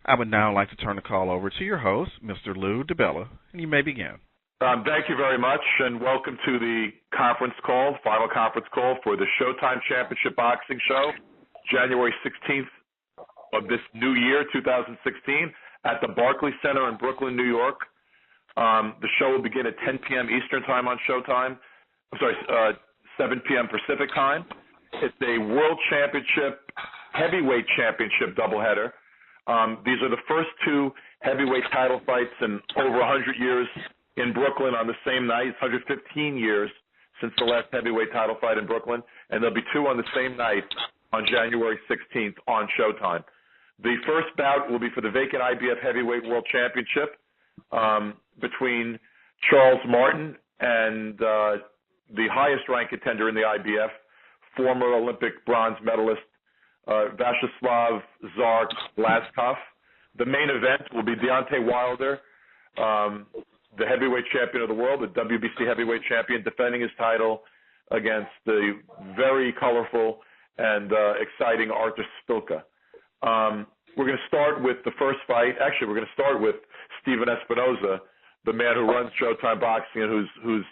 I would now like to turn the call over to your host, Mr. Lou DiBella, and you may begin. Thank you very much, and welcome to the conference call, final conference call for the Showtime Championship Boxing Show, January 16th of this new year, 2016, at the Barclays Center in Brooklyn, New York. The show will begin at 10 p.m. Eastern Time on Showtime. 7 p.m. Pacific Time. It's a World Championship, Heavyweight Championship doubleheader. These are the first two heavyweight title fights in over 100 years in Brooklyn on the same night. It's 115 years since the last heavyweight title fight in Brooklyn, and there'll be two on the same night on January 16th on Showtime. The first bout will be for the vacant IBF Heavyweight World Championship between Charles Martin and the highest-ranked contender in the IBF, former Olympic bronze medalist Vyacheslav Tsar Glazkov. The main event will be Deontay Wilder, the heavyweight champion of the world, the WBC heavyweight champion, defending his title against the very colorful and exciting Artur Szpilka. We're going to start with the first fight. Actually, we're going to start with Steven Espinoza, the man who runs Showtime Boxing and who's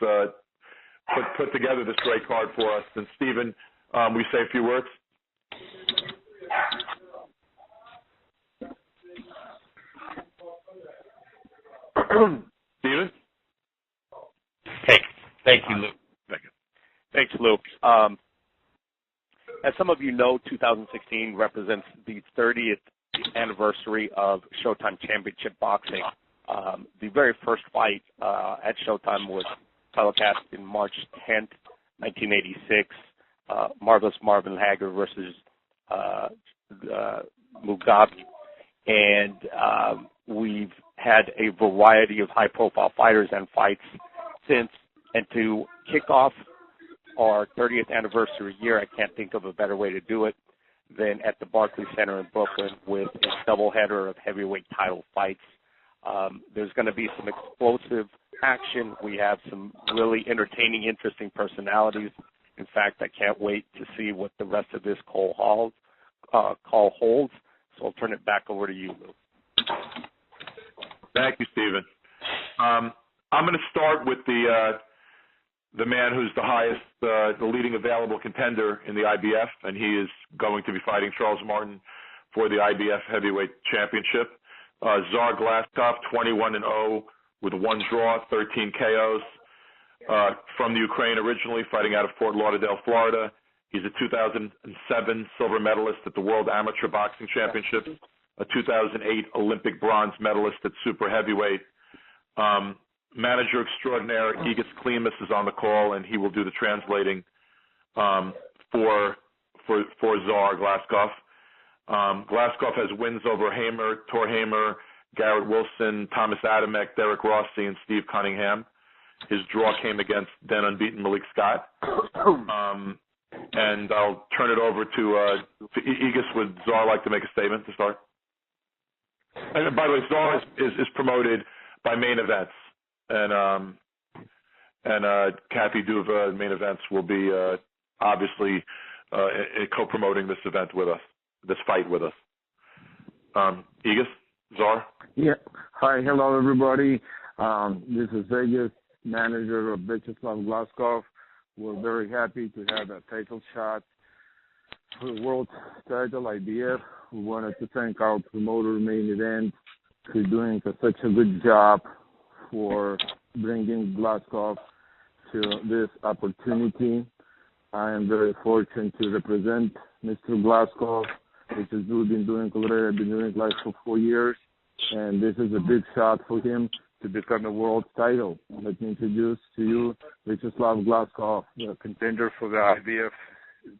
put together this great card for us. And Steven, will you say a few words? Steven? Hey, thank you, Luke. Thank you. Thanks, Luke. As some of you know, 2016 represents the 30th anniversary of Showtime Championship Boxing. The very first fight at Showtime was telecast in March 10th, 1986. Marvelous Marvin Hagler versus Mugabe. And we've had a variety of high-profile fighters and fights since. And to kick off our 30th anniversary year, I can't think of a better way to do it than at the Barclays Center in Brooklyn with a doubleheader of heavyweight title fights. There's going to be some explosive action. We have some really entertaining, interesting personalities. In fact, I can't wait to see what the rest of this call holds. So I'll turn it back over to you, Lou. Thank you, Steven. I'm going to start with the man who's the highest, the leading available contender in the IBF, and he is going to be fighting Charles Martin for the IBF Heavyweight Championship. Tsar Glazkov, 21-0 with one draw, 13 KOs. From the Ukraine originally, fighting out of Fort Lauderdale, Florida. He's a 2007 silver medalist at the World Amateur Boxing Championships, a 2008 Olympic bronze medalist at super heavyweight. Manager extraordinaire Igis Klimas is on the call, and he will do the translating for Tsar Glazkov. Glazkov has wins over Hamer, Tor Hamer, Garrett Wilson, Thomas Adamek, Derek Rossi, and Steve Cunningham. His draw came against then unbeaten Malik Scott. And I'll turn it over to Igis. Would Tsar like to make a statement to start? And by the way, Tsar is promoted by Main Events, and Kathy Duva, Main Events, will be obviously co-promoting this event with us, this fight with us. Igis, Tsar? Yeah. Hi, hello everybody. This is Vegas, manager of Vyacheslav Glazkov. We're very happy to have a title shot for the world title, IBF. We wanted to thank our promoter, Main Event, for doing such a good job for bringing Glazkov to this opportunity. I am very fortunate to represent Mr. Glazkov, which is we've been doing already. I've been doing it like for 4 years, and this is a big shot for him to become a world title. Let me introduce to you Vyacheslav Glazkov, the contender for the IBF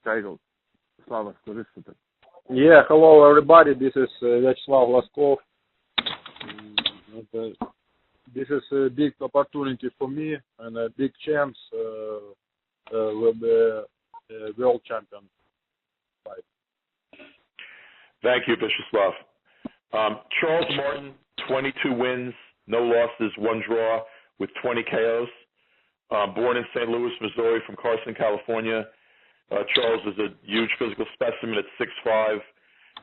title. Slava, Skoristite. Yeah, hello everybody. This is Vyacheslav Glazkov. This is a big opportunity for me and a big chance with the world champion fight. Thank you, Vyacheslav. Charles Martin, 22 wins, no losses, one draw with 20 KOs. Born in St. Louis, Missouri, from Carson, California. Charles is a huge physical specimen at 6'5",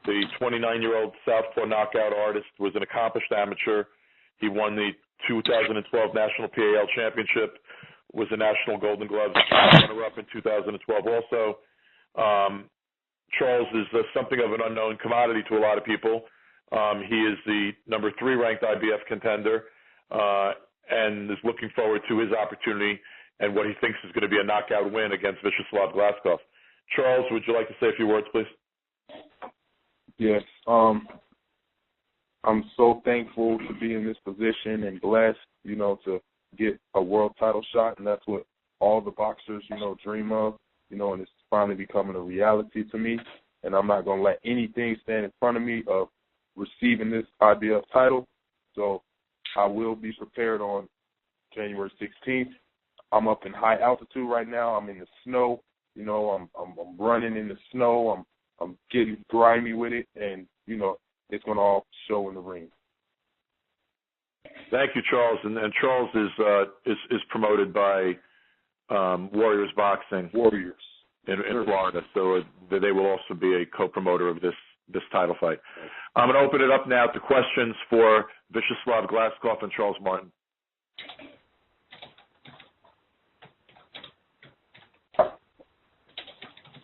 The 29-year-old Southpaw knockout artist was an accomplished amateur. He won the 2012 National PAL Championship, was a National Golden Gloves runner-up in 2012 also. Charles is something of an unknown commodity to a lot of people. He is the number 3 ranked IBF contender and is looking forward to his opportunity and what he thinks is going to be a knockout win against Vyacheslav Glazkov. Charles, would you like to say a few words, please? Yes. I'm so thankful to be in this position and blessed, to get a world title shot, and that's what all the boxers, dream of, and it's finally becoming a reality to me. And I'm not going to let anything stand in front of me of receiving this IBF title. So I will be prepared on January 16th. I'm up in high altitude right now. I'm in the snow. I'm running in the snow. I'm getting grimy with it, and it's going to all show in the ring. Thank you, Charles. And Charles is promoted by Warriors Boxing. Warriors in Florida, so they will also be a co-promoter of this title fight. I'm going to open it up now to questions for Vyacheslav Glazkov and Charles Martin.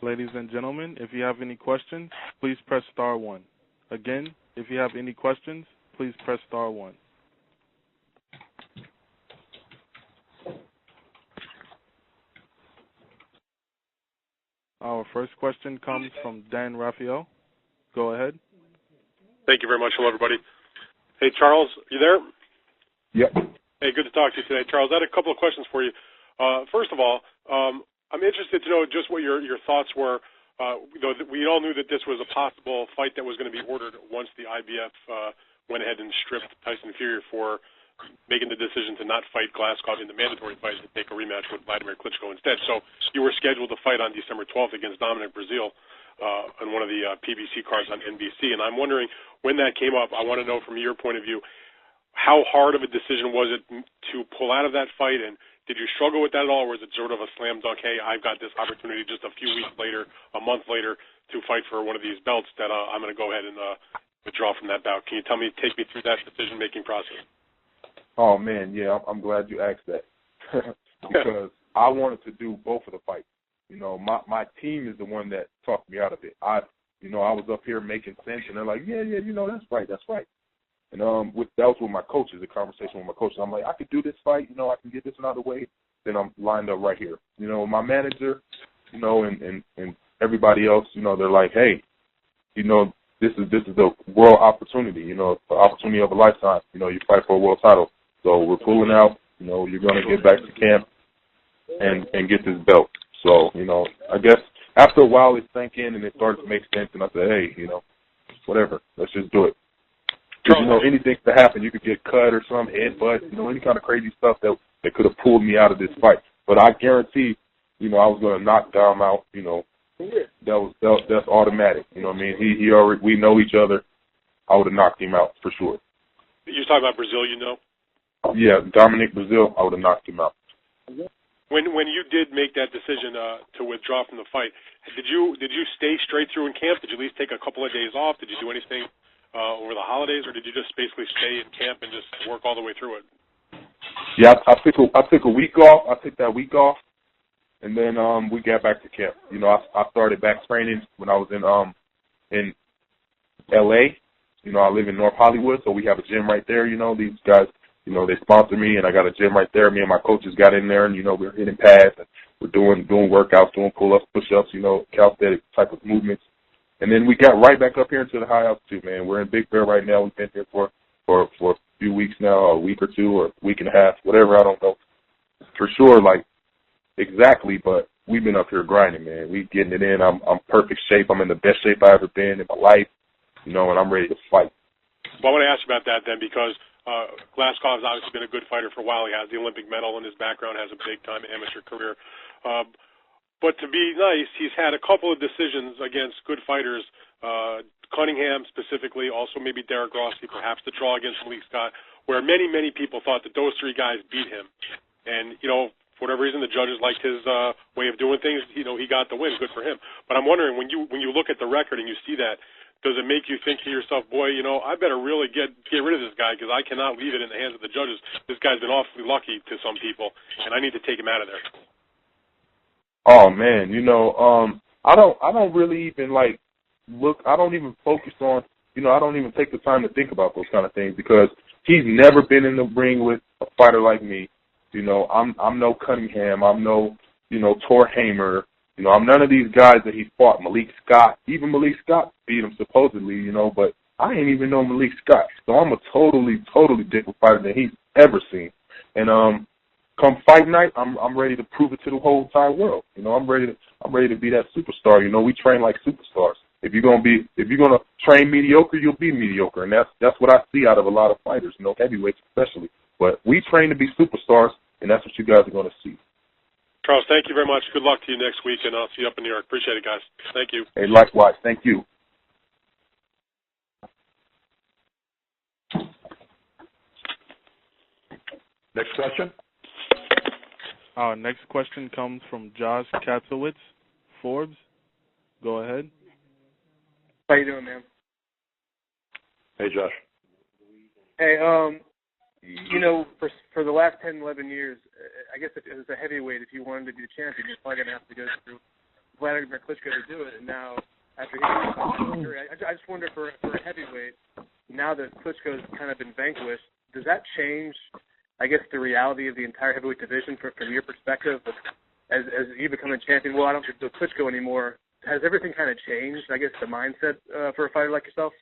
Ladies and gentlemen, if you have any questions, please press star 1. Again, if you have any questions, please press star 1. Our first question comes from Dan Raphael. Go ahead. Thank you very much. Hello, everybody. Hey, Charles, you there? Yep. Hey, good to talk to you today. Charles, I had a couple of questions for you. First of all, I'm interested to know just what your thoughts were. We all knew that this was a possible fight that was going to be ordered once the IBF went ahead and stripped Tyson Fury for making the decision to not fight Glazkov in the mandatory fight and take a rematch with Vladimir Klitschko instead. So you were scheduled to fight on December 12th against Dominic Breazeale on one of the PBC cards on NBC. And I'm wondering, when that came up, I want to know from your point of view, how hard of a decision was it to pull out of that fight, and did you struggle with that at all, or was it sort of a slam dunk, hey, I've got this opportunity just a few weeks later, a month later, to fight for one of these belts that I'm going to go ahead and withdraw from that bout? Can you take me through that decision-making process? Oh, man, yeah, I'm glad you asked that because I wanted to do both of the fights. My team is the one that talked me out of it. I was up here making sense, and they're like, yeah, that's right. And that was with my coaches, the conversation with my coaches. I'm like, I could do this fight, I can get this one out of the way. Then I'm lined up right here. My manager, and everybody else, they're like, hey, this is a world opportunity, the opportunity of a lifetime. You fight for a world title. So we're pulling out. You're going to get back to camp and get this belt. So, I guess after a while it sank in and it started to make sense. And I said, hey, whatever, let's just do it. Because, anything could happen. You could get cut or some headbutt, any kind of crazy stuff that could have pulled me out of this fight. But I guarantee, I was going to knock Dom out. That's automatic. You know what I mean? He already, we know each other. I would have knocked him out for sure. You're talking about Breazeale, Yeah, Dominic Breazeale, I would have knocked him out. When you did make that decision to withdraw from the fight, did you stay straight through in camp? Did you at least take a couple of days off? Did you do anything over the holidays, or did you just basically stay in camp and just work all the way through it? Yeah, I took a week off. I took that week off, and then we got back to camp. I started back training when I was in L.A. I live in North Hollywood, so we have a gym right there. These guys, they sponsor me, and I got a gym right there. Me and my coaches got in there, and we're hitting pads, and we're doing workouts, doing pull-ups, push-ups, calisthenic type of movements. And then we got right back up here into the high altitude, man. We're in Big Bear right now. We've been here for a few weeks now, a week or two, or a week and a half, whatever. I don't know for sure, exactly, but we've been up here grinding, man. We getting it in. I'm perfect shape. I'm in the best shape I've ever been in my life, and I'm ready to fight. Well, I want to ask you about that then, because Glazkov's obviously been a good fighter for a while. He has the Olympic medal in his background, has a big-time amateur career. But to be nice, he's had a couple of decisions against good fighters, Cunningham specifically, also maybe Derek Rossi, perhaps the draw against Malik Scott, where many, many people thought that those three guys beat him. And, for whatever reason, the judges liked his way of doing things. He got the win. Good for him. But I'm wondering, when you look at the record and you see that, does it make you think to yourself, boy, I better really get rid of this guy because I cannot leave it in the hands of the judges. This guy's been awfully lucky to some people, and I need to take him out of there. Oh man, I don't really even look. I don't even focus on. I don't even take the time to think about those kind of things because he's never been in the ring with a fighter like me. I'm no Cunningham. I'm no, Tor Hamer. I'm none of these guys that he fought. Malik Scott. Even Malik Scott beat him supposedly, but I ain't even know Malik Scott. So I'm a totally different fighter than he's ever seen. And come fight night, I'm ready to prove it to the whole entire world. I'm ready to be that superstar. We train like superstars. If you're gonna train mediocre, you'll be mediocre, and that's what I see out of a lot of fighters, heavyweights especially. But we train to be superstars, and that's what you guys are gonna see. Charles, thank you very much. Good luck to you next week, and I'll see you up in New York. Appreciate it, guys. Thank you. Hey, likewise. Thank you. Next question. Our next question comes from Josh Katzowitz, Forbes. Go ahead. How you doing, man? Hey, Josh. Hey, for the last 10, 11 years, I guess if it was a heavyweight, if you wanted to be the champion, you're probably going to have to go through Vladimir Klitschko to do it. And now, after hitting I just wonder for a heavyweight, now that Klitschko's kind of been vanquished, does that change, I guess, the reality of the entire heavyweight division from your perspective? As you become a champion, well, I don't do Klitschko anymore. Has everything kind of changed, I guess, the mindset for a fighter like yourself?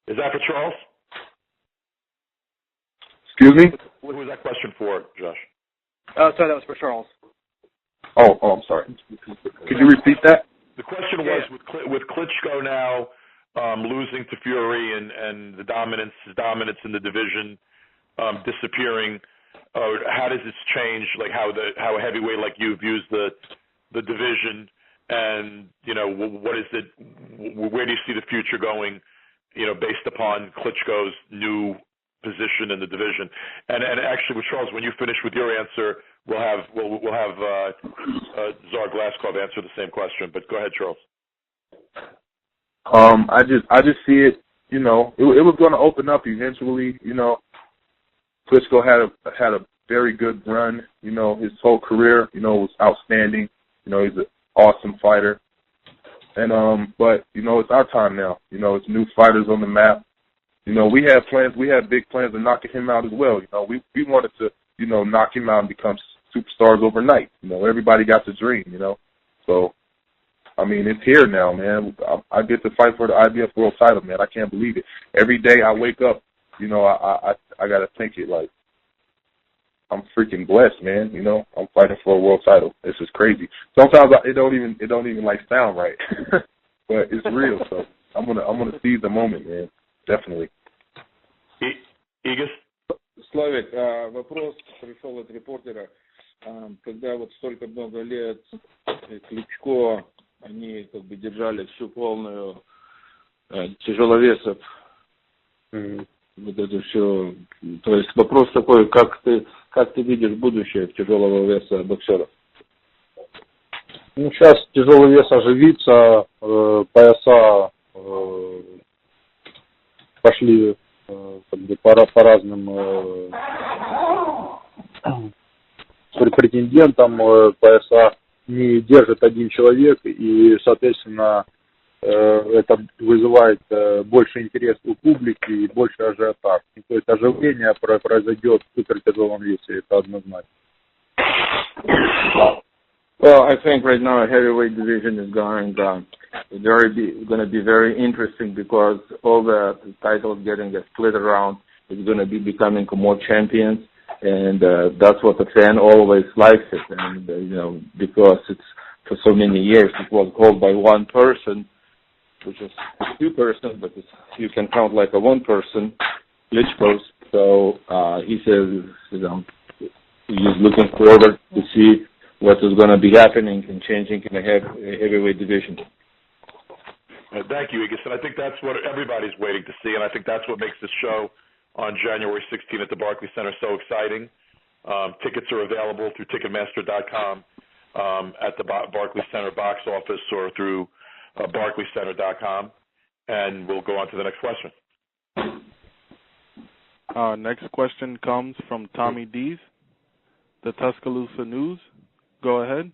Is that for Charles? Excuse me? Who was that question for, Josh? Sorry, that was for Charles. Oh, I'm sorry. Could you repeat that? The question was with Klitschko now losing to Fury and the dominance in the division disappearing. How does this change? Like how a heavyweight like you views the division, and what is it? Where do you see the future going? Based upon Klitschko's new position in the division. And actually, with Charles, when you finish with your answer, we'll have Tsar Glaskov answer the same question. But go ahead, Charles. I just see it. It was going to open up eventually. Klitschko had a very good run. His whole career, was outstanding. He's an awesome fighter. And but it's our time now. It's new fighters on the map. We had plans. We had big plans of knocking him out as well. We wanted to, knock him out and become superstars overnight. Everybody got the dream. So, I mean, it's here now, man. I get to fight for the IBF World Title, man. I can't believe it. Every day I wake up, I gotta think it like I'm freaking blessed, man. I'm fighting for a world title. This is crazy. Sometimes it don't even like sound right, but it's real. So I'm gonna seize the moment, man. Definitely. Игорь? Славик, вопрос пришел от репортера. Когда вот столько много лет Кличко, они как бы держали всю полную тяжеловесов, вот это все. То есть вопрос такой, как ты видишь будущее тяжелого веса боксеров? Сейчас тяжелый вес оживится, пояса пошли по разным претендентам, пояса не держит один человек, и, соответственно, это вызывает больше интерес у публики и больше ажиотаж. То есть оживление произойдет в супертяжелом весе, это однозначно. Well, I think right now heavyweight division is going to be very interesting because all the titles getting split around is going to be becoming more champions, and that's what the fan always likes it. And because it's for so many years it was called by one person, which is two persons, but you can count like a one person, Klitschko. So he says he's looking forward to see what is going to be happening and changing in the heavyweight division. Thank you, Igis. And I think that's what everybody's waiting to see, and I think that's what makes this show on January 16th at the Barclays Center so exciting. Tickets are available through Ticketmaster.com at the Barclays Center box office or through BarclaysCenter.com, and we'll go on to the next question. Next question comes from Tommy Dees, the Tuscaloosa News. Go ahead.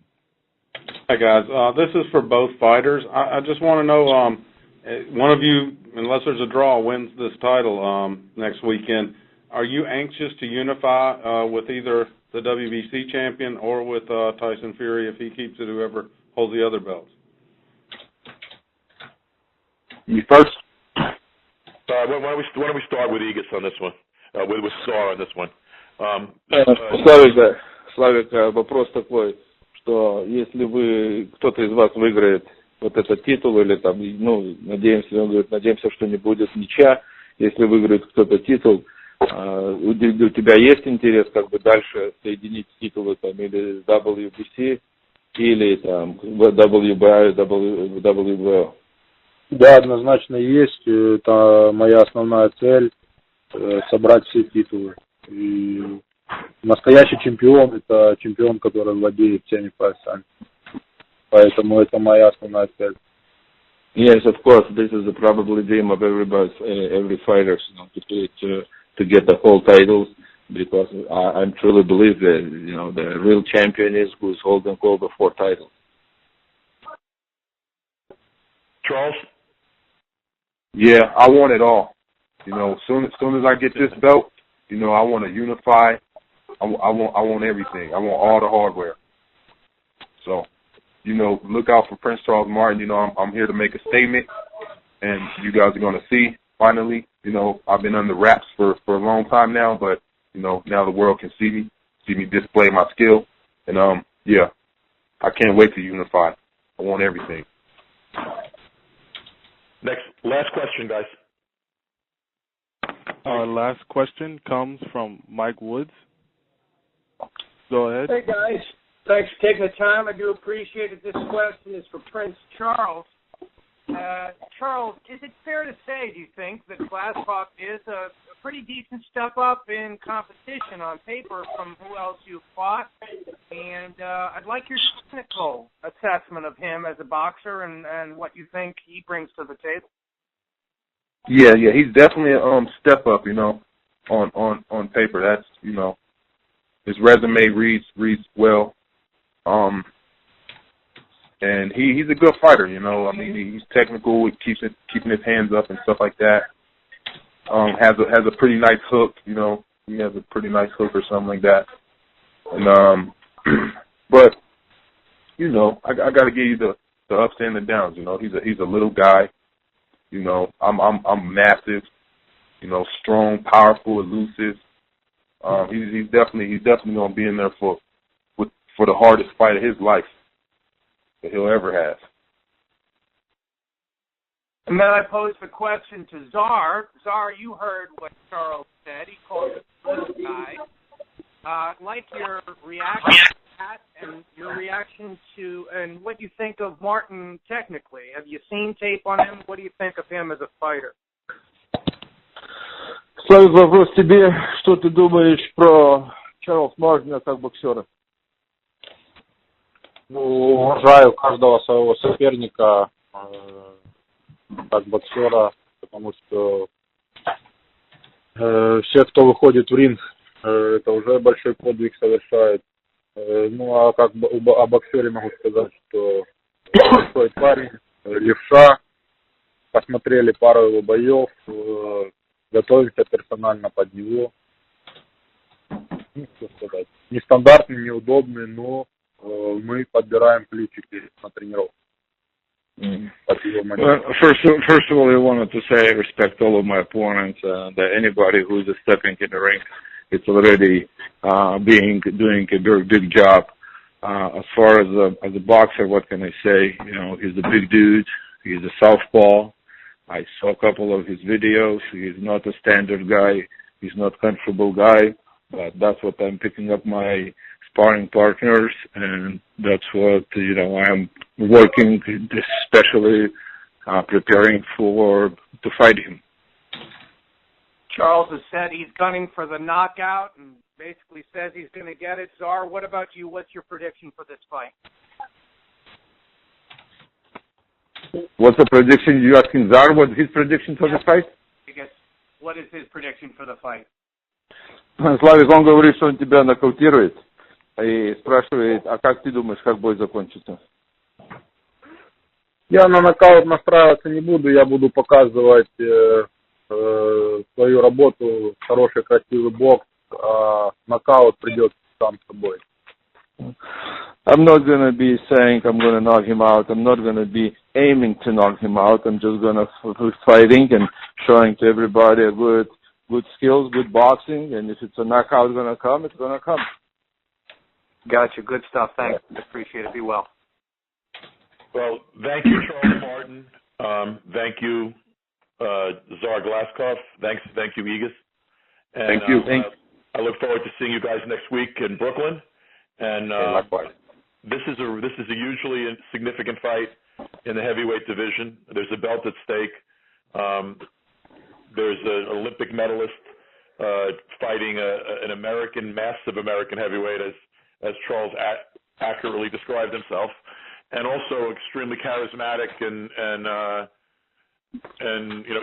Hi, guys. This is for both fighters. I just want to know, one of you, unless there's a draw, wins this title next weekend. Are you anxious to unify with either the WBC champion or with Tyson Fury if he keeps it, whoever holds the other belts? You first. Why don't we start with Egis on this one, with Star on this one. Славик, вопрос такой, что если кто-то из вас выиграет вот этот титул, или там, надеемся, он говорит, надеемся, что не будет ничья, если выиграет кто-то титул, у тебя есть интерес как бы дальше соединить титулы там или WBC, или там WBA, WBO? Да, однозначно есть. Это моя основная цель собрать все титулы. И настоящий чемпион – это чемпион, который владеет всеми поясами. Поэтому это моя основная цель. Yes, of course. This is probably dream of every fighter, to get the whole titles, because I truly believe that the real champion is who's holding all the 4 titles. Charles? Yeah, I want it all. Soon as I get this belt, I want to unify. I want everything. I want all the hardware. So, look out for Prince Charles Martin. I'm here to make a statement, and you guys are going to see finally. I've been under wraps for a long time now, but now the world can see me display my skill, and yeah, I can't wait to unify. I want everything. Last question, guys. Our last question comes from Mike Woods. Go ahead. Hey, guys. Thanks for taking the time. I do appreciate it. This question is for Prince Charles. Charles, is it fair to say, do you think, that Glasgow is a pretty decent step up in competition on paper from who else you've fought? And I'd like your technical assessment of him as a boxer and what you think he brings to the table. Yeah, he's definitely a step up, on paper. That's, his resume reads well. And he's a good fighter, he's technical, keeping his hands up and stuff like that. Has a pretty nice hook, he has a pretty nice hook or something like that. And but I got to give you the ups and the downs. He's a little guy. I'm massive. Strong, powerful, elusive. He's definitely gonna be in there for the hardest fight of his life that he'll ever have. And then I posed the question to Czar. Czar, you heard what Charles said. He called him a little guy. I'd like your reaction to that and your reaction to and what you think of Martin technically. Have you seen tape on him? What do you think of him as a fighter? Славик, вопрос тебе. Что ты думаешь про Чарльза Мартина как боксера? Уважаю каждого своего соперника как боксера, потому что все, кто выходит в ринг, это уже большой подвиг совершает. А как о боксере могу сказать, что большой парень, левша, посмотрели пару его боев, готовимся персонально под него. Что сказать, нестандартный, неудобный, но мы подбираем ключики на тренировку. Well, first of all, I wanted to say I respect all of my opponents, that anybody who is stepping in the ring, it's already doing a very big job. As far as a boxer, what can I say? He's a big dude. He's a southpaw. I saw a couple of his videos. He's not a standard guy. He's not a comfortable guy. But that's what I'm picking up my sparring partners, and that's what I'm working, especially preparing to fight him. Charles has said he's gunning for the knockout and basically says he's going to get it. Czar, what about you? What's your prediction for this fight? What's the prediction? You asking Zar what his prediction for the fight? I guess, what is his prediction for the fight? Славик, он говорит, что он тебя нокаутирует. И спрашивает, а как ты думаешь, как бой закончится? Я на нокаут настраиваться не буду, я буду показывать свою работу, хороший, красивый бокс, а нокаут придет сам собой. I'm not going to be saying I'm going to knock him out. I'm not going to be aiming to knock him out. I'm just going to fighting and showing to everybody a good skills, good boxing, and if it's a knockout going to come, it's going to come. Gotcha. Good stuff. Thanks. Appreciate it. Be well. Well, thank you, Charles Martin. Thank you, Tsar Glaskov. Thank you, Igis. And, thank you. I look forward to seeing you guys next week in Brooklyn. And likewise. This is a hugely significant fight in the heavyweight division. There's a belt at stake. There's an Olympic medalist fighting an massive American heavyweight, as Charles accurately described himself, and also extremely charismatic and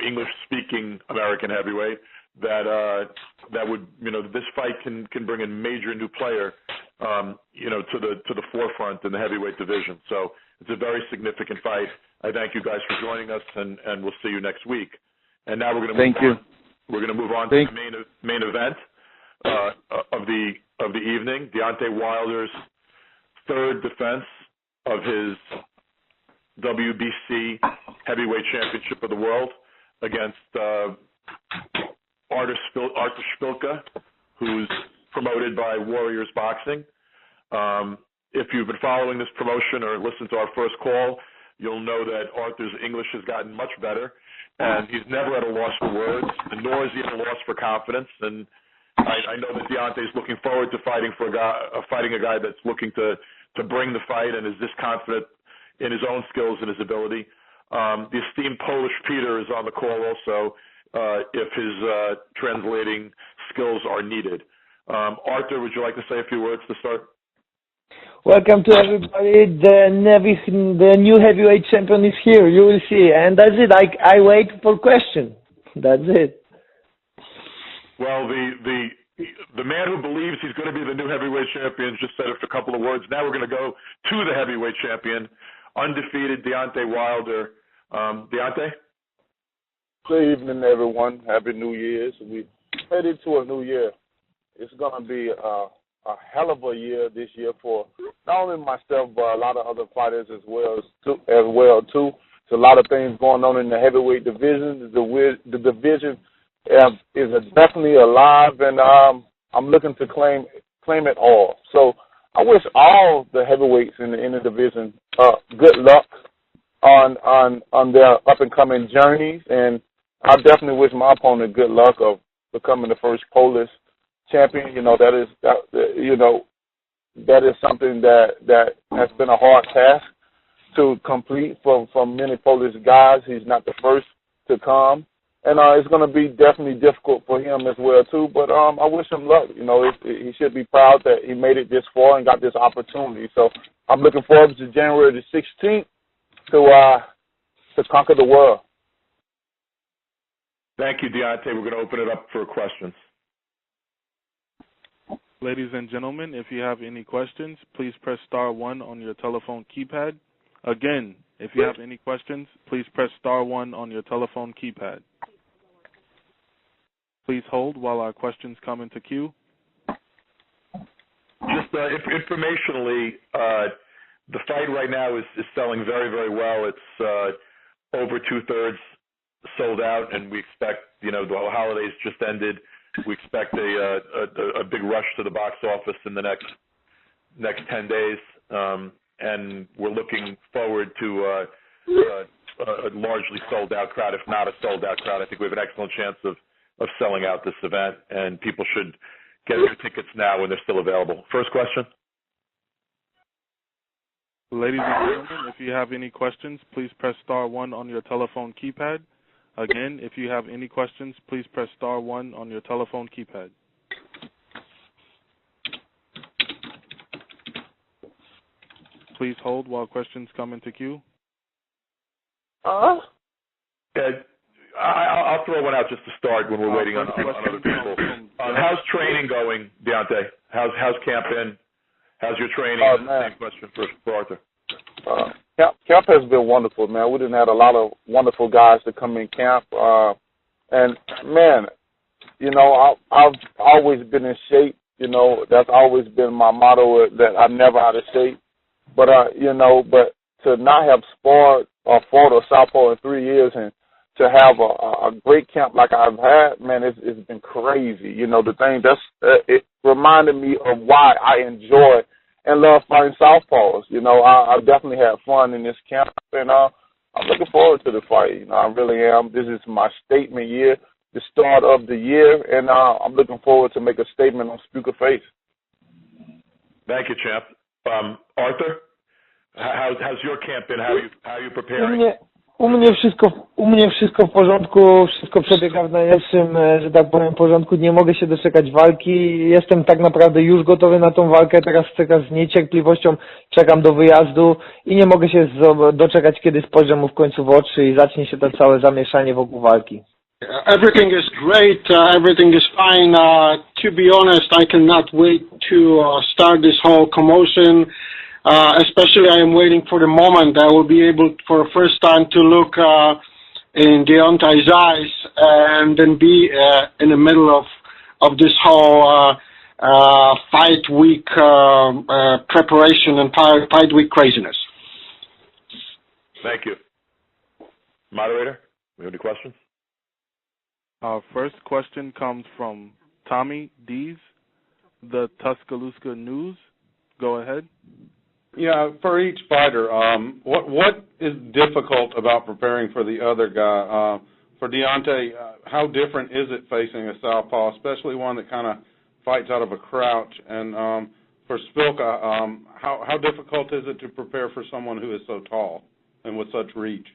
English-speaking American heavyweight. That would this fight can bring a major new player to the forefront in the heavyweight division. So it's a very significant fight. I thank you guys for joining us, and we'll see you next week. And now we're going to move on to the main event of the evening. Deontay Wilder's third defense of his WBC heavyweight championship of the world against Artur Szpilka, who's promoted by Warriors Boxing. If you've been following this promotion or listened to our first call, you'll know that Arthur's English has gotten much better, and he's never at a loss for words, and nor is he at a loss for confidence. And I know that Deontay's looking forward to fighting a guy that's looking to bring the fight and is this confident in his own skills and his ability. The esteemed Polish Peter is on the call also, if his translating skills are needed. Artur, would you like to say a few words to start? Welcome to everybody. The new heavyweight champion is here. You will see. And that's it. I wait for questions. That's it. Well, the man who believes he's going to be the new heavyweight champion just said a couple of words. Now we're going to go to the heavyweight champion, undefeated Deontay Wilder. Deontay? Good evening, everyone. Happy New Year's. We headed to a new year. It's going to be a hell of a year this year for not only myself but a lot of other fighters as well too. There's a lot of things going on in the heavyweight division. The division is definitely alive, and I'm looking to claim it all. So I wish all the heavyweights in the division good luck on their up and coming journeys, and I definitely wish my opponent good luck of becoming the first Polish champion. That is something that has been a hard task to complete for many Polish guys. He's not the first to come, and it's going to be definitely difficult for him as well too. But I wish him luck. He should be proud that he made it this far and got this opportunity. So I'm looking forward to January the 16th to conquer the world. Thank you, Deontay. We're going to open it up for questions. Ladies and gentlemen, if you have any questions, please press star 1 on your telephone keypad. Again, if you have any questions, please press star 1 on your telephone keypad. Please hold while our questions come into queue. Just informationally, the fight right now is selling very, very well. It's over 2/3 sold out, and we expect, the holidays just ended. We expect a big rush to the box office in the next 10 days, and we're looking forward to a largely sold out crowd, if not a sold out crowd. I think we have an excellent chance of selling out this event, and people should get their tickets now when they're still available. First question. Ladies and gentlemen, if you have any questions, please press star 1 on your telephone keypad. Again, if you have any questions, please press star 1 on your telephone keypad. Please hold while questions come into queue. I'll throw one out just to start when we're waiting on other people. How's training going, Deontay? How's camp been? How's your training? Same question for Arthur. Camp has been wonderful, man. We done had a lot of wonderful guys to come in camp. And, man, you know, I've always been in shape. You know, that's always been my motto, that I'm never out of shape. But, you know, but to not have sparred or fought or southpaw in 3 years and to have a great camp like I've had, man, it's been crazy. You know, the thing it reminded me of why I enjoy and love fighting southpaws. You know, I definitely had fun in this camp, and I'm looking forward to the fight. You know, I really am. This is my statement year, the start of the year, and I'm looking forward to make a statement on Szpilka's face. Thank you, champ. Arthur, how's your camp been? How are you preparing? U mnie wszystko w porządku, wszystko przebiega w najlepszym, że tak powiem, porządku. Nie mogę się doczekać walki. Jestem tak naprawdę już gotowy na tą walkę. Teraz z niecierpliwością czekam do wyjazdu i nie mogę się doczekać, kiedy spojrzę mu w końcu w oczy i zacznie się to całe zamieszanie wokół walki. Everything is great. Everything is fine. To be honest, I cannot wait to start this whole commotion. Especially I am waiting for the moment I will be able for the first time to look in Deontay's eyes and then be in the middle of this whole fight week preparation and fight week craziness. Thank you. Moderator, we have any questions? Our first question comes from Tommy Dees, the Tuscaloosa News. Go ahead. Yeah, for each fighter, what is difficult about preparing for the other guy? For Deontay, how different is it facing a southpaw, especially one that kind of fights out of a crouch? And for Szpilka, how difficult is it to prepare for someone who is so tall and with such reach?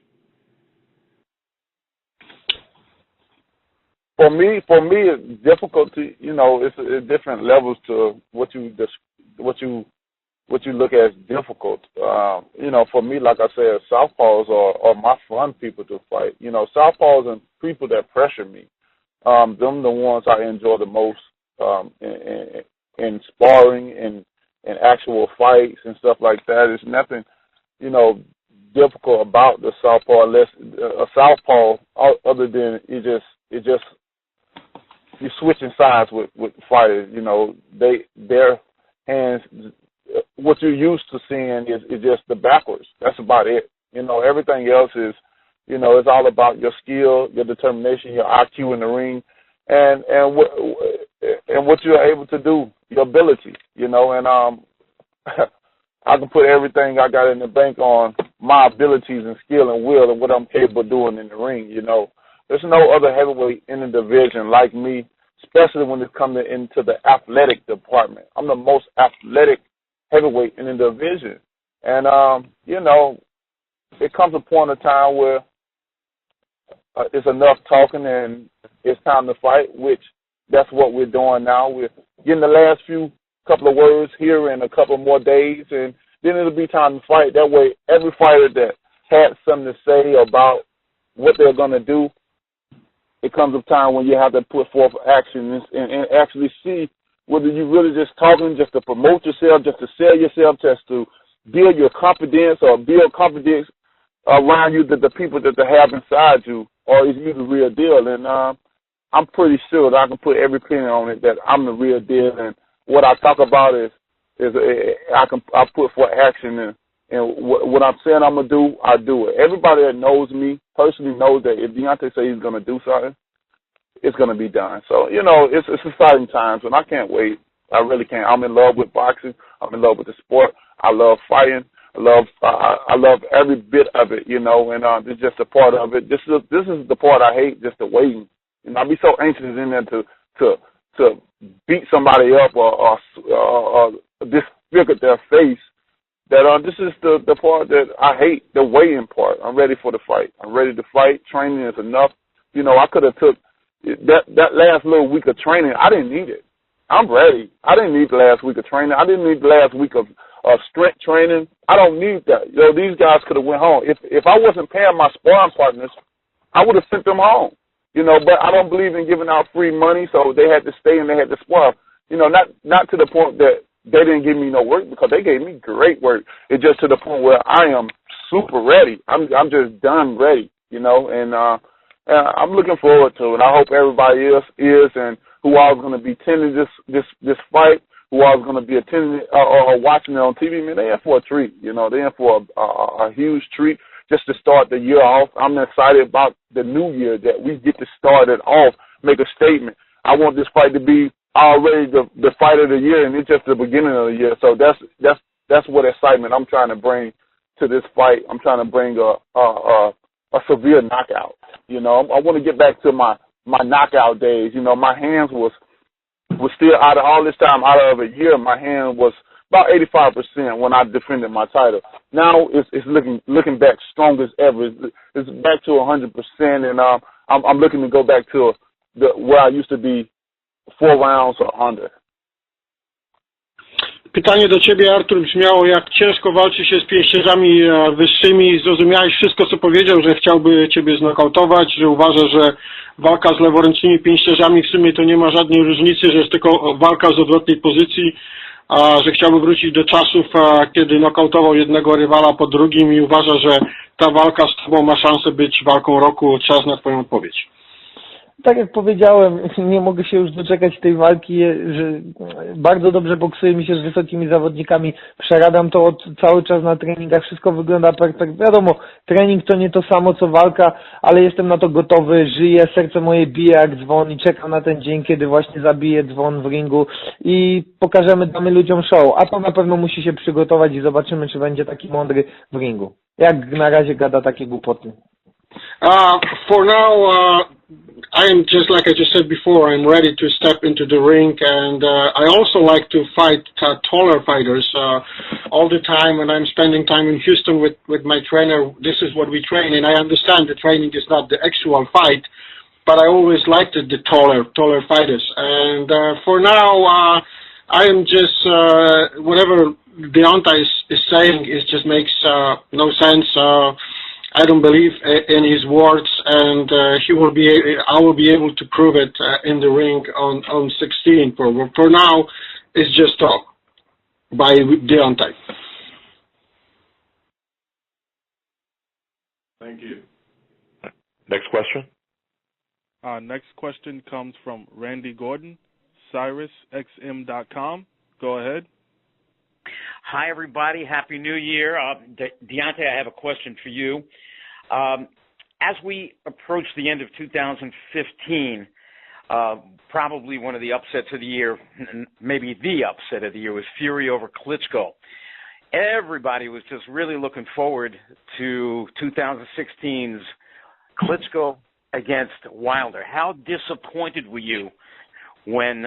For me, it's difficult to, you know, it's different levels to what you look at as difficult. You know, for me, like I said, southpaws are my fun people to fight. You know, southpaws and people that pressure me, them the ones I enjoy the most in sparring and actual fights and stuff like that. There's nothing, you know, difficult about the southpaw unless a southpaw other than it just you're switching sides with fighters. You know, their hands. What you're used to seeing is just the backwards. That's about it. You know, everything else is, you know, it's all about your skill, your determination, your IQ in the ring, and what you're able to do, your ability. You know, and I can put everything I got in the bank on my abilities and skill and will and what I'm capable of doing in the ring. You know, there's no other heavyweight in the division like me, especially when it comes into the athletic department. I'm the most athletic heavyweight in the division. And, you know, it comes a point of time where it's enough talking and it's time to fight, which that's what we're doing now. We're getting the last couple of words here in a couple more days, and then it'll be time to fight. That way, every fighter that had something to say about what they're going to do, it comes a time when you have to put forth action and actually see whether you're really just talking just to promote yourself, just to sell yourself, just to build your confidence or build confidence around you, that the people that they have inside you, or is you the real deal. And I'm pretty sure that I can put every penny on it that I'm the real deal. And what I talk about is I put for action, and what I'm saying I'm gonna do, I do it. Everybody that knows me personally knows that if Deontay says he's gonna do something, it's going to be done. So, you know, it's exciting times, and I can't wait. I really can't. I'm in love with boxing. I'm in love with the sport. I love fighting. I love every bit of it, you know, and it's just a part of it. This is the part I hate, just the waiting. You know, I'd be so anxious in there to beat somebody up or disfigure their face that this is the part that I hate, the waiting part. I'm ready for the fight. I'm ready to fight. Training is enough. You know, I could have took that last little week of training. I didn't need it. I'm ready. I didn't need the last week of training. I didn't need the last week of strength training. I don't need that. You know, these guys could have went home. If I wasn't paying my sparring partners, I would have sent them home. You know, but I don't believe in giving out free money, so they had to stay and they had to spar. You know, not to the point that they didn't give me no work, because they gave me great work. It's just to the point where I am super ready. I'm just done ready, you know, and I'm looking forward to it. I hope everybody else is, and who all is going to be attending this fight, who all is going to be attending or watching it on TV, man, they're in for a treat. You know, they're in for a huge treat just to start the year off. I'm excited about the new year, that we get to start it off, make a statement. I want this fight to be already the fight of the year, and it's just the beginning of the year. So that's what excitement I'm trying to bring to this fight. I'm trying to bring a severe knockout. You know, I want to get back to my knockout days. You know, my hands was still out of all this time, out of a year, my hand was about 85% when I defended my title. Now it's looking back strong as ever. It's back to 100%, and I'm looking to go back to where I used to be 4 rounds or under. Pytanie do Ciebie, Artur, brzmiało, jak ciężko walczy się z pięściarzami wyższymi. Zrozumiałeś wszystko, co powiedział, że chciałby Ciebie znokautować, że uważa, że walka z leworęcznymi pięściarzami w sumie to nie ma żadnej różnicy, że jest tylko walka z odwrotnej pozycji, a że chciałby wrócić do czasów, kiedy nokautował jednego rywala po drugim i uważa, że ta walka z Tobą ma szansę być walką roku. Czas na Twoją odpowiedź. Tak jak powiedziałem, nie mogę się już doczekać tej walki, że bardzo dobrze boksuje mi się z wysokimi zawodnikami, przeradam to cały czas na treningach, wszystko wygląda perfekt. Wiadomo, trening to nie to samo co walka, ale jestem na to gotowy, żyję, serce moje bije jak dzwon i czekam na ten dzień, kiedy właśnie zabiję dzwon w ringu i damy ludziom show, a to na pewno musi się przygotować i zobaczymy, czy będzie taki mądry w ringu. Jak na razie gada takie głupoty. For now, I am just like I just said before. I'm ready to step into the ring, and I also like to fight taller fighters all the time. And I'm spending time in Houston with my trainer. This is what we train, and I understand the training is not the actual fight, but I always liked the taller fighters. And for now, I am just whatever Deontay is saying just makes no sense. I don't believe in his words, and I will be able to prove it in the ring on 16. For now, it's just talk by Deontay. Thank you. Next question. Next question comes from Randy Gordon, CyrusXM.com. Go ahead. Hi, everybody. Happy New Year. Deontay, I have a question for you. As we approach the end of 2015, probably one of the upsets of the year, maybe the upset of the year, was Fury over Klitschko. Everybody was just really looking forward to 2016's Klitschko against Wilder. How disappointed were you when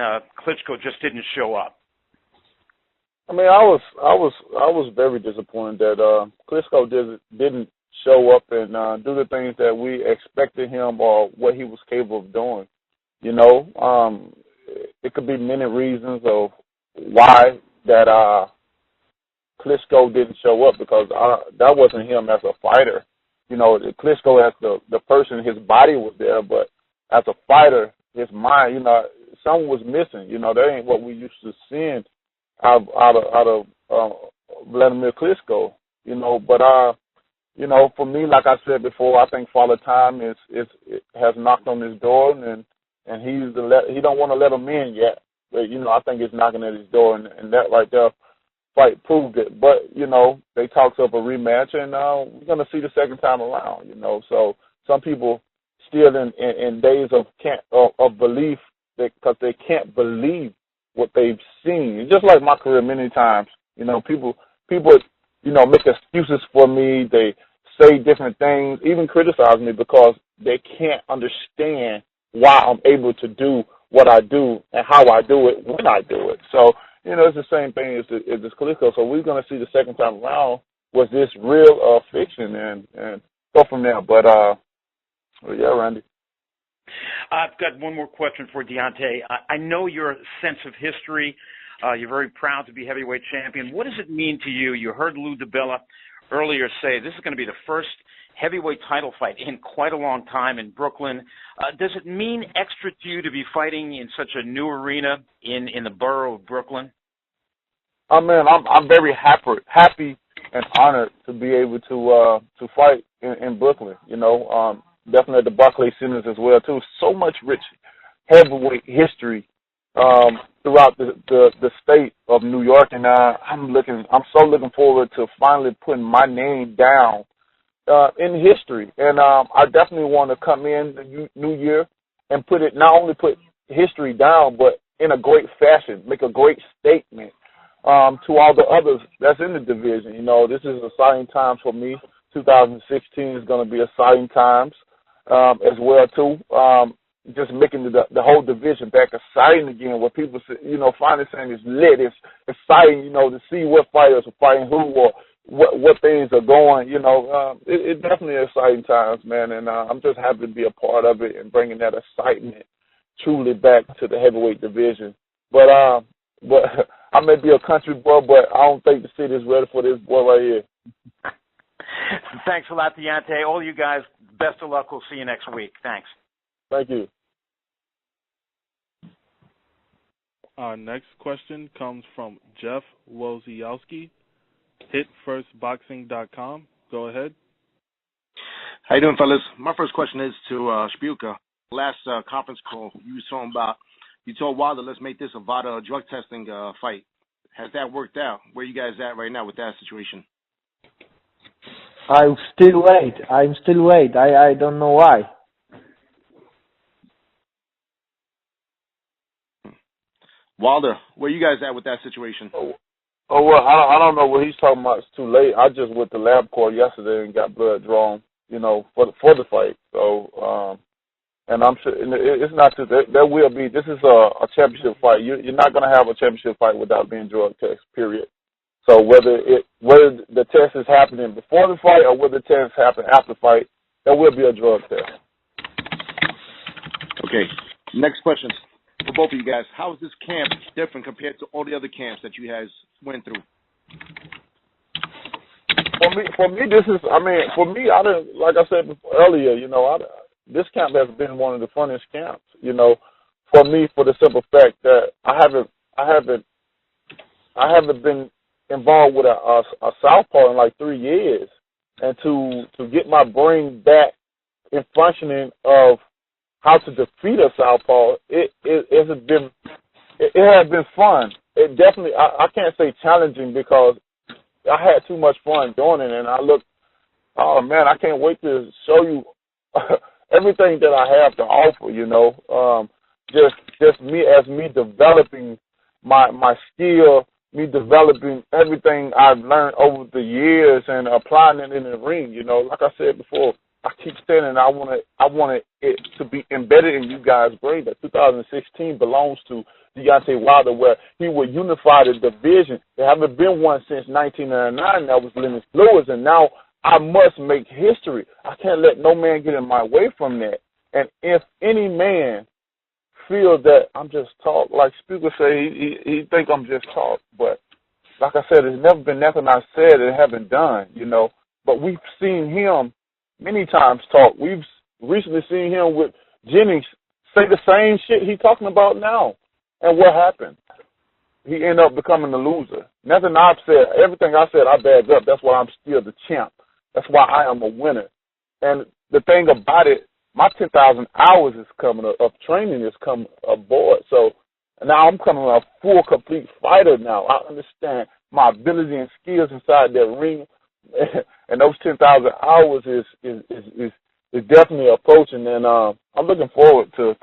Klitschko just didn't show up? I mean, I was very disappointed that Klitschko didn't show up and do the things that we expected him or what he was capable of doing. You know, it could be many reasons of why that Klitschko didn't show up, because that wasn't him as a fighter. You know, Klitschko as the person, his body was there, but as a fighter, his mind, you know, something was missing. You know, that ain't what we used to seeing out of Vladimir Klitschko, you know. But you know, for me, like I said before, I think Father Time has knocked on his door, and he don't want to let him in yet. But you know, I think it's knocking at his door, and that right there fight proved it. But you know, they talked up a rematch, and we're gonna see the second time around. You know, so some people still in days of belief, because they can't believe what they've seen. Just like my career many times, you know, people, you know, make excuses for me. They say different things, even criticize me, because they can't understand why I'm able to do what I do and how I do it when I do it. So, you know, it's the same thing as this Klitschko. So we're going to see the second time around, was this real or fiction, and go from there. But yeah, Randy. I've got one more question for Deontay. I know your sense of history You're very proud to be heavyweight champion. What does it mean to you? You heard Lou DiBella earlier say this is going to be the first heavyweight title fight in quite a long time in Brooklyn. Does it mean extra to you to be fighting in such a new arena in the borough of Brooklyn? Man, I'm very happy and honored to be able to fight in Brooklyn. Definitely at the Barclays Centers as well too. So much rich heavyweight history throughout the state of New York, and I'm so looking forward to finally putting my name down in history. And I definitely want to come in the new year and not only put history down, but in a great fashion, make a great statement to all the others that's in the division. This is exciting times for me. 2016 is going to be exciting times as well too. Just making the whole division back exciting again, where people finally saying it's lit, it's exciting, to see what fighters are fighting who or what things are going. It definitely exciting times, man, and I'm just happy to be a part of it and bringing that excitement truly back to the heavyweight division. But I may be a country boy, but I don't think the city is ready for this boy right here. Thanks a lot, Deontay. All you guys, best of luck. We'll see you next week. Thanks. Thank you. Our next question comes from Jeff Woziowski, hitfirstboxing.com. Go ahead. How you doing, fellas? My first question is to Szpilka. Last conference call, you told Wilder, let's make this a VADA drug testing fight. Has that worked out? Where you guys at right now with that situation? I'm still wait. I don't know why. Wilder, where you guys at with that situation? Well, I don't know what he's talking about. It's too late. I just went to LabCorp yesterday and got blood drawn, for the fight. So, and I'm sure it's not just there will be. This is a championship fight. You're not going to have a championship fight without being drug tested. Period. So whether the test is happening before the fight or whether the test happen after the fight, there will be a drug test. Okay. Next question for both of you guys. How is this camp different compared to all the other camps that you guys went through? For me, this is. For me, I didn't. Like I said earlier, this camp has been one of the funnest camps. For me, for the simple fact that I haven't been involved with a southpaw in like 3 years, and to get my brain back in functioning of how to defeat a southpaw, it has been fun. It definitely, I can't say challenging because I had too much fun doing it, and oh man, I can't wait to show you everything that I have to offer. Just me developing my skill, me developing everything I've learned over the years and applying it in the ring. Like I said before, I keep saying it, I want it to be embedded in you guys' brain that 2016 belongs to Deontay Wilder, where he will unify the division. There haven't been one since 1999. That was Lennox Lewis, and now I must make history. I can't let no man get in my way from that. And if any man feels that I'm just talk, like Szpilka say, he think I'm just talk, but like I said, there's never been nothing I said and haven't done, But we've seen him many times talk. We've recently seen him with Jennings say the same shit he's talking about now. And what happened? He ended up becoming a loser. Nothing I've said, everything I said, I bagged up. That's why I'm still the champ. That's why I am a winner. And the thing about it, my 10,000 hours is coming of training is coming aboard. So now I'm coming a full, complete fighter now. I understand my ability and skills inside that ring. And those 10,000 hours is definitely approaching, and I'm looking forward to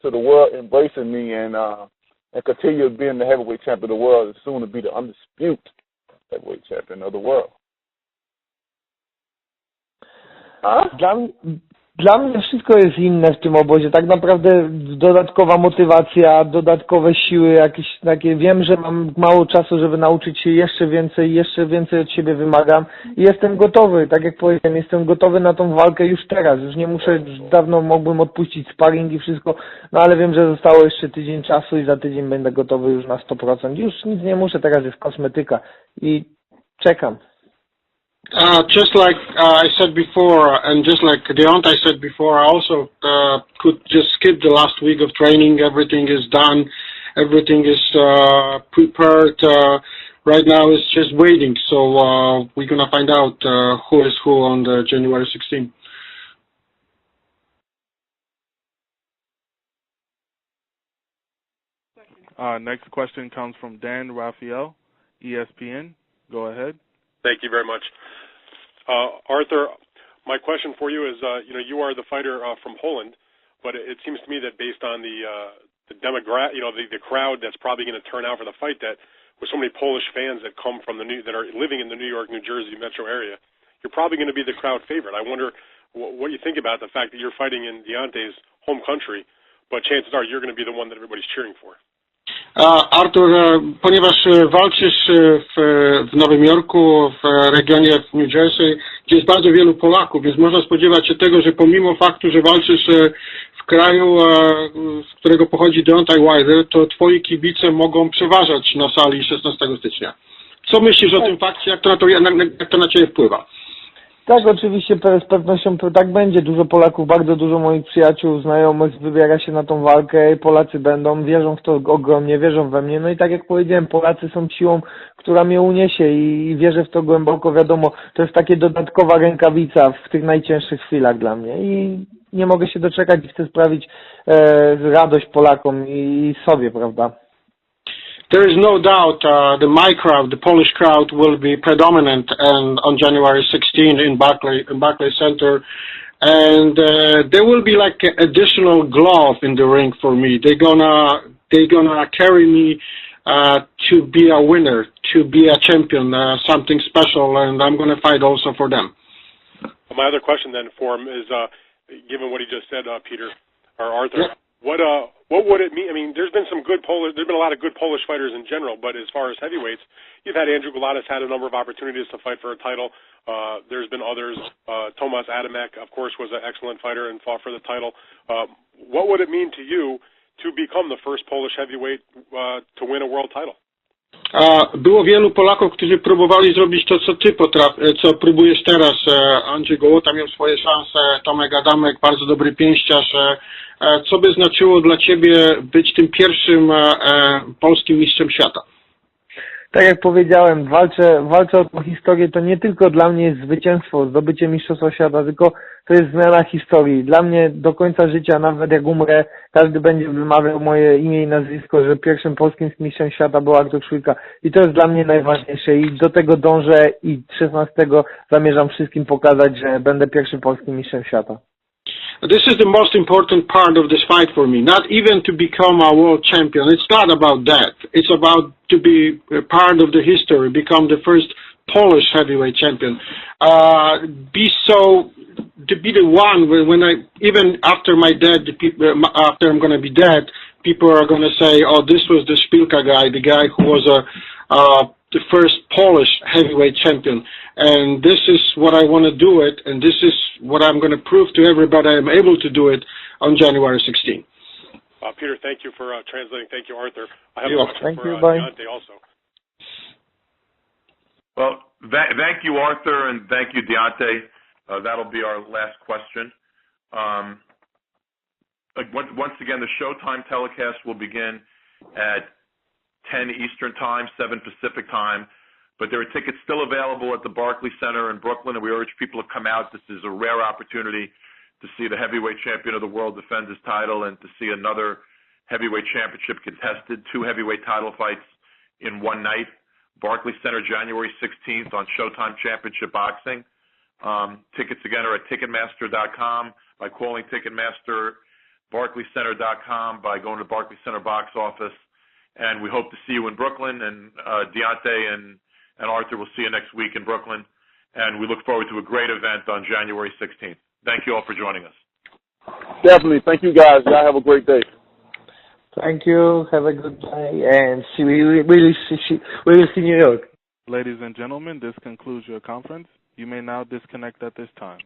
the world embracing me and continue being the heavyweight champion of the world, and soon to be the undisputed heavyweight champion of the world. Dla mnie wszystko jest inne w tym obozie. Tak naprawdę dodatkowa motywacja, dodatkowe siły, jakieś takie. Wiem, że mam mało czasu, żeby nauczyć się jeszcze więcej od siebie wymagam i jestem gotowy. Tak jak powiedziałem, jestem gotowy na tą walkę już teraz. Już nie muszę, już dawno mógłbym odpuścić sparring i wszystko, no ale wiem, że zostało jeszcze tydzień czasu i za tydzień będę gotowy już na 100%. Już nic nie muszę, teraz jest kosmetyka i czekam. Just like I said before, and just like Deontay said before, I also could just skip the last week of training. Everything is done. Everything is prepared. Right now it's just waiting. So we're going to find out who is who on the January 16th. Next question comes from Dan Raphael, ESPN. Go ahead. Thank you very much. Artur, my question for you is, you are the fighter from Poland, but it seems to me that based on the demographic, the crowd that's probably going to turn out for the fight, that with so many Polish fans that come from that are living in the New York, New Jersey metro area, you're probably going to be the crowd favorite. I wonder what you think about the fact that you're fighting in Deontay's home country, but chances are you're going to be the one that everybody's cheering for. Artur, ponieważ walczysz w Nowym Jorku, w regionie w New Jersey, gdzie jest bardzo wielu Polaków, więc można spodziewać się tego, że pomimo faktu, że walczysz w kraju, z którego pochodzi Deontay Wilder, to twoi kibice mogą przeważać na sali 16 stycznia. Co myślisz o tym fakcie, jak to na ciebie wpływa? Tak, oczywiście z pewnością tak będzie. Dużo Polaków, bardzo dużo moich przyjaciół, znajomych wybiera się na tą walkę. Polacy będą, wierzą w to ogromnie, wierzą we mnie. No i tak jak powiedziałem, Polacy są siłą, która mnie uniesie i wierzę w to głęboko. Wiadomo, to jest takie dodatkowa rękawica w tych najcięższych chwilach dla mnie i nie mogę się doczekać i chcę sprawić radość Polakom i sobie, prawda? There is no doubt my crowd, the Polish crowd, will be predominant on January 16 in Barclays Center, and there will be like an additional glove in the ring for me. They're gonna carry me to be a winner, to be a champion, something special, and I'm gonna fight also for them. My other question then for him is, given what he just said, Peter or Artur, yeah. What would it mean? I mean, there's been a lot of good Polish fighters in general, but as far as heavyweights, you've had Andrew Gulatis had a number of opportunities to fight for a title. There's been others. Tomasz Adamek, of course, was an excellent fighter and fought for the title. What would it mean to you to become the first Polish heavyweight to win a world title? Było wielu Polaków, którzy próbowali zrobić to, co próbujesz teraz. Andrzej Gołota miał swoje szanse, Tomek Adamek, bardzo dobry pięściarz. Co by znaczyło dla ciebie być tym pierwszym polskim mistrzem świata? Tak jak powiedziałem, walczę o tą historię, to nie tylko dla mnie jest zwycięstwo, zdobycie mistrzostwa świata, tylko to jest zmiana historii. Dla mnie do końca życia, nawet jak umrę, każdy będzie wymawiał moje imię i nazwisko, że pierwszym polskim mistrzem świata był Artur Szpilka. I to jest dla mnie najważniejsze i do tego dążę i 16 zamierzam wszystkim pokazać, że będę pierwszym polskim mistrzem świata. This is the most important part of this fight for me. Not even to become a world champion. It's not about that. It's about to be part of the history, become the first Polish heavyweight champion. To be the one when even after my death, after I'm going to be dead, people are going to say, "Oh, this was the Szpilka guy, the guy who was the first Polish heavyweight champion." And this is what I want to do it, and this is what I'm going to prove to everybody I'm able to do it on January 16th. Peter, thank you for translating. Thank you, Artur. I have a question for Deontay also. Well, thank you, Artur, and thank you, Deontay. That'll be our last question. Once again, the Showtime telecast will begin at 10 Eastern Time, 7 Pacific Time. But there are tickets still available at the Barclays Center in Brooklyn, and we urge people to come out. This is a rare opportunity to see the heavyweight champion of the world defend his title and to see another heavyweight championship contested, 2 heavyweight title fights in one night. Barclays Center, January 16th on Showtime Championship Boxing. Tickets, again, are at Ticketmaster.com, by calling Ticketmaster, BarclaysCenter.com, by going to the Barclays Center box office. And we hope to see you in Brooklyn, and Deontay and Artur will see you next week in Brooklyn. And we look forward to a great event on January 16th. Thank you all for joining us. Definitely. Thank you, guys. Y'all have a great day. Thank you. Have a good day, and we will see New York. Ladies and gentlemen, this concludes your conference. You may now disconnect at this time.